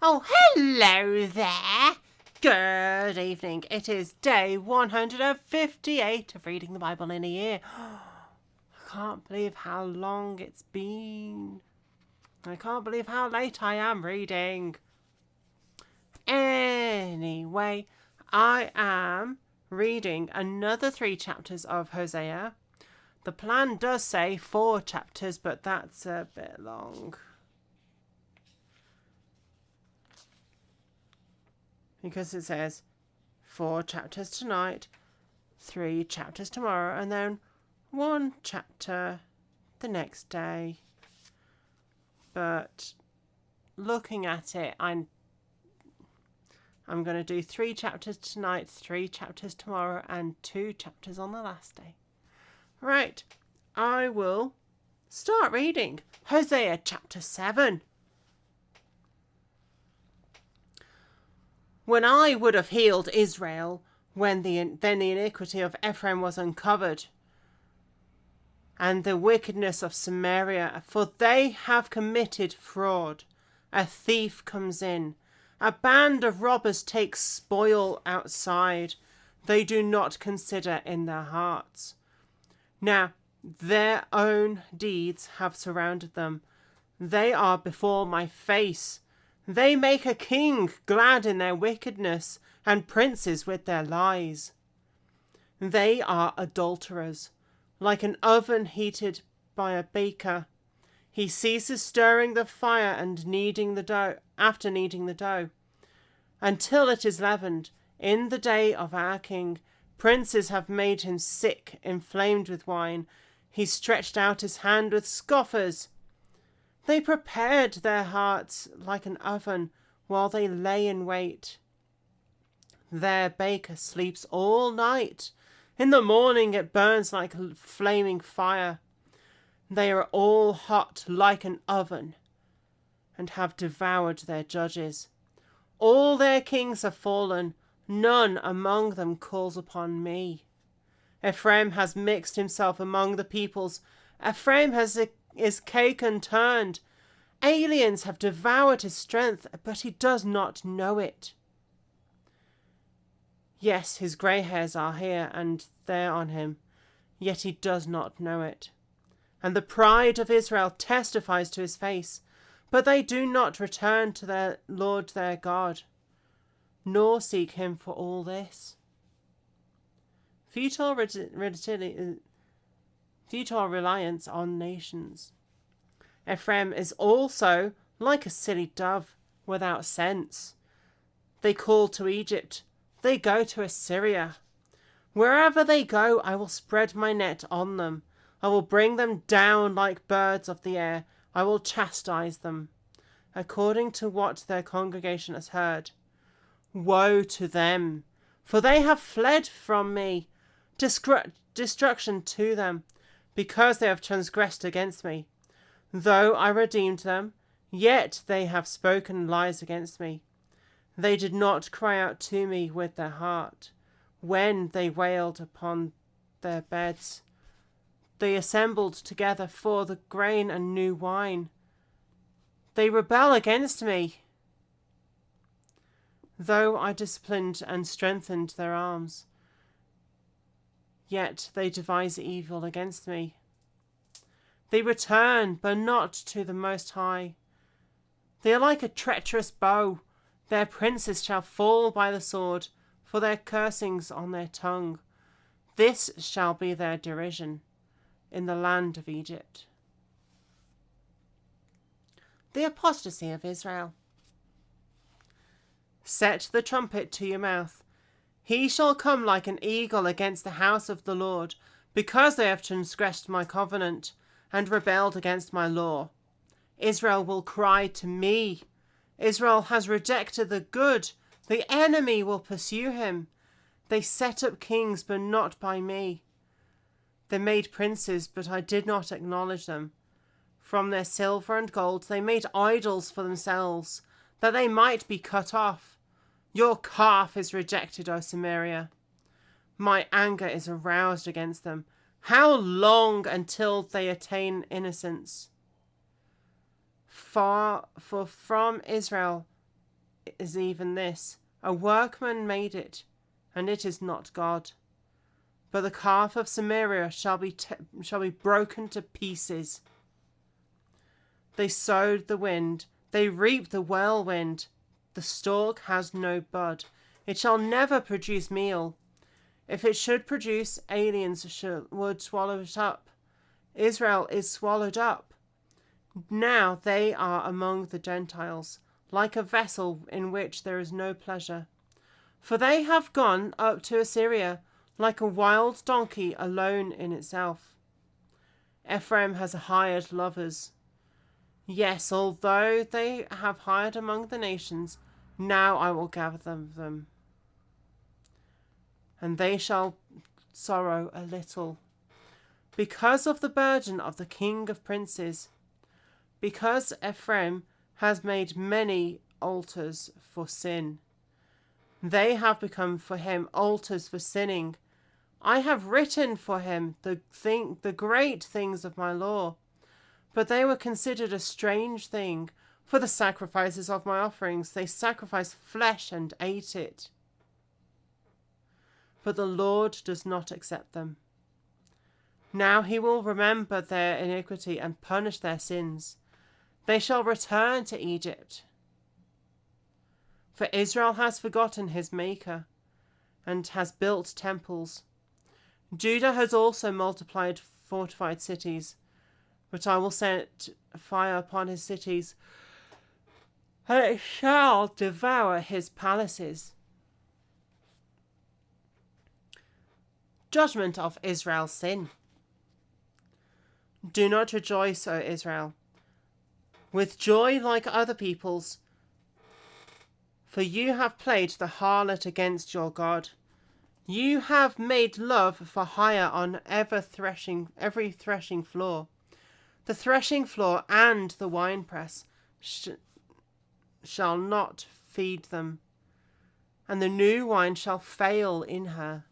Oh, hello there. Good evening. It is day 158 of reading the Bible in a year. I can't believe how long it's been. I can't believe how late I am reading. Anyway, I am reading another 3 chapters of Hosea. The plan does say 4 chapters, but that's a bit long. Because it says 4 chapters tonight, 3 chapters tomorrow, and then 1 chapter the next day. But looking at it, I'm going to do 3 chapters tonight, 3 chapters tomorrow, and 2 chapters on the last day. Right, I will start reading Hosea chapter 7. When I would have healed Israel, then the iniquity of Ephraim was uncovered, and the wickedness of Samaria, for they have committed fraud. A thief comes in, a band of robbers takes spoil outside. They do not consider in their hearts. Now their own deeds have surrounded them. They are before my face. They make a king glad in their wickedness, and princes with their lies. They are adulterers, like an oven heated by a baker. He ceases stirring the fire and kneading the dough, after kneading the dough, until it is leavened. In the day of our king, princes have made him sick, inflamed with wine. He stretched out his hand with scoffers. They prepared their hearts like an oven while they lay in wait. Their baker sleeps all night. In the morning it burns like a flaming fire. They are all hot like an oven and have devoured their judges. All their kings have fallen. None among them calls upon me. Ephraim has mixed himself among the peoples. Ephraim is cake unturned. Aliens have devoured his strength, but he does not know it. Yes, his grey hairs are here and there on him, yet he does not know it. And the pride of Israel testifies to his face, but they do not return to their Lord their God, nor seek him for all this. Futile reliance on nations. Ephraim is also like a silly dove without sense. They call to Egypt, they go to Assyria. Wherever they go, I will spread my net on them. I will bring them down like birds of the air. I will chastise them, according to what their congregation has heard. Woe to them, for they have fled from me. Destruction to them, because they have transgressed against me. Though I redeemed them, yet they have spoken lies against me. They did not cry out to me with their heart. When they wailed upon their beds, they assembled together for the grain and new wine. They rebel against me. Though I disciplined and strengthened their arms, yet they devise evil against me. They return, but not to the Most High. They are like a treacherous bow. Their princes shall fall by the sword, for their cursings on their tongue. This shall be their derision in the land of Egypt. The apostasy of Israel. Set the trumpet to your mouth. He shall come like an eagle against the house of the Lord, because they have transgressed my covenant and rebelled against my law. Israel will cry to me. Israel has rejected the good. The enemy will pursue him. They set up kings, but not by me. They made princes, but I did not acknowledge them. From their silver and gold they made idols for themselves, that they might be cut off. Your calf is rejected, O Samaria. My anger is aroused against them. How long until they attain innocence? For from Israel is even this: a workman made it, and it is not God. But the calf of Samaria shall be broken to pieces. They sowed the wind, they reap the whirlwind. The stalk has no bud. It shall never produce meal. If it should produce, aliens would swallow it up. Israel is swallowed up. Now they are among the Gentiles, like a vessel in which there is no pleasure. For they have gone up to Assyria, like a wild donkey alone in itself. Ephraim has hired lovers. Yes, although they have hired among the nations, now I will gather them. And they shall sorrow a little, because of the burden of the king of princes, because Ephraim has made many altars for sin. They have become for him altars for sinning. I have written for him the great things of my law, but they were considered a strange thing. For the sacrifices of my offerings, they sacrificed flesh and ate it. But the Lord does not accept them. Now he will remember their iniquity and punish their sins. They shall return to Egypt. For Israel has forgotten his Maker, and has built temples. Judah has also multiplied fortified cities, but I will set fire upon his cities, and it shall devour his palaces. Judgment of Israel's sin. Do not rejoice, O Israel, with joy like other peoples, for you have played the harlot against your God. You have made love for hire on every threshing floor. The threshing floor and the winepress shall not feed them, and the new wine shall fail in her.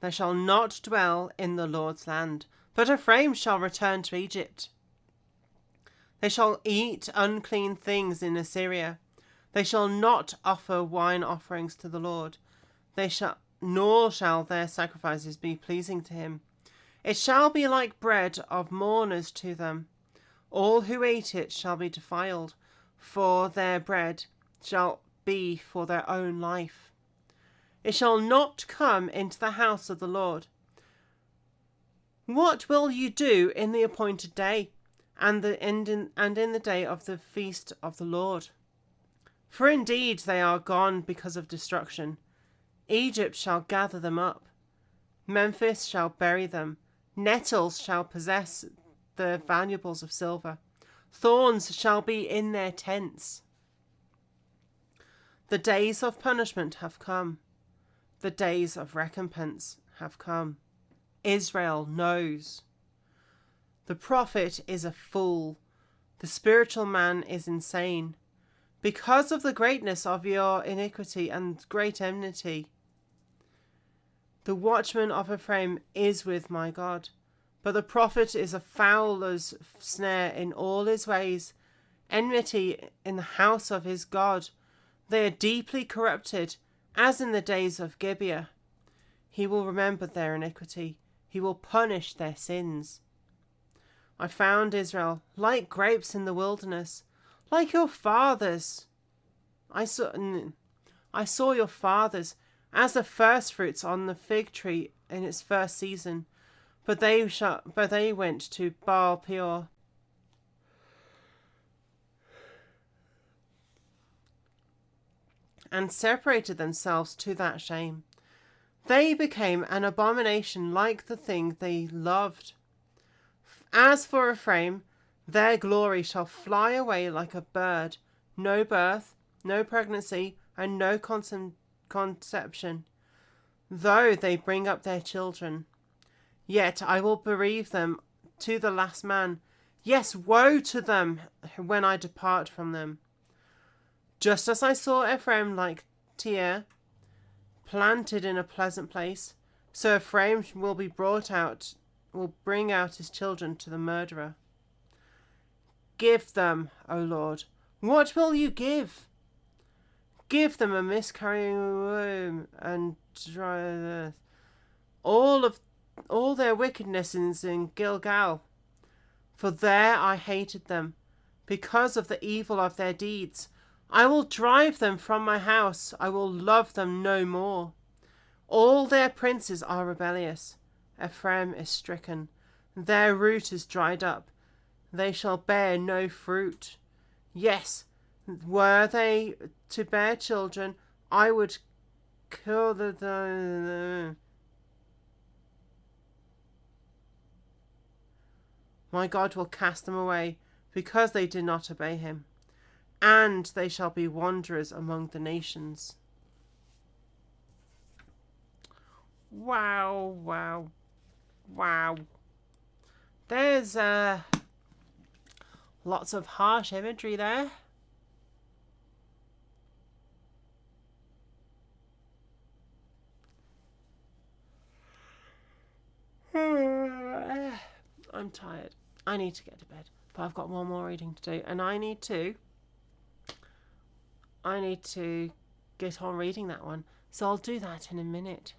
They shall not dwell in the Lord's land, but Ephraim shall return to Egypt. They shall eat unclean things in Assyria. They shall not offer wine offerings to the Lord. Nor shall their sacrifices be pleasing to him. It shall be like bread of mourners to them. All who ate it shall be defiled, for their bread shall be for their own life. It shall not come into the house of the Lord. What will you do in the appointed day, and in the day of the feast of the Lord? For indeed they are gone because of destruction. Egypt shall gather them up. Memphis shall bury them. Nettles shall possess the valuables of silver. Thorns shall be in their tents. The days of punishment have come. The days of recompense have come. Israel knows. The prophet is a fool. The spiritual man is insane, because of the greatness of your iniquity and great enmity. The watchman of Ephraim is with my God, but the prophet is a fowler's snare in all his ways, enmity in the house of his God. They are deeply corrupted, as in the days of Gibeah. He will remember their iniquity. He will punish their sins. I found Israel like grapes in the wilderness, like your fathers. I saw your fathers as the firstfruits on the fig tree in its first season, but they went to Baal Peor. And separated themselves to that shame. They became an abomination like the thing they loved. As for Ephraim, their glory shall fly away like a bird. No birth, no pregnancy, and no conception, though they bring up their children. Yet I will bereave them to the last man. Yes, woe to them when I depart from them. Just as I saw Ephraim like Tyre, planted in a pleasant place, So Ephraim will bring out his children to the murderer. Give them, O Lord. What will you give? Give them a miscarrying womb and dry earth. All their wickedness is in Gilgal. For there I hated them, because of the evil of their deeds. I will drive them from my house. I will love them no more. All their princes are rebellious. Ephraim is stricken. Their root is dried up. They shall bear no fruit. Yes, were they to bear children, I would kill the My God will cast them away, because they did not obey him, and they shall be wanderers among the nations. Wow, wow, wow. There's lots of harsh imagery there. I'm tired. I need to get to bed, but I've got one more reading to do, and I need to get on reading that one. So I'll do that in a minute.